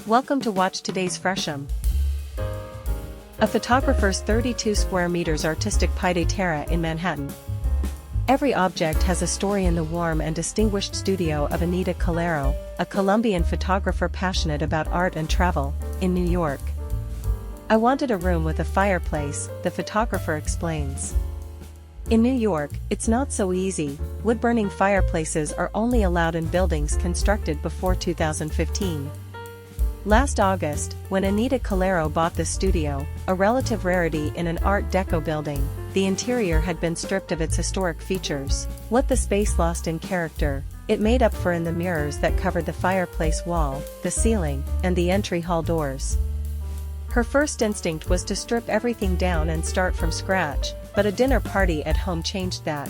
Welcome to watch today's Fresham. A photographer's 32 square meters artistic pied-à-terre in Manhattan. Every object has a story in the warm and distinguished studio of Anita Calero, a Colombian photographer passionate about art and travel, in New York. I wanted a room with a fireplace, the photographer explains. In New York, it's not so easy. Wood-burning fireplaces are only allowed in buildings constructed before 2015. Last August, when Anita Calero bought the studio, a relative rarity in an Art Deco building, the interior had been stripped of its historic features. What the space lost in character, it made up for in the mirrors that covered the fireplace wall, the ceiling, and the entry hall doors. Her first instinct was to strip everything down and start from scratch, but a dinner party at home changed that.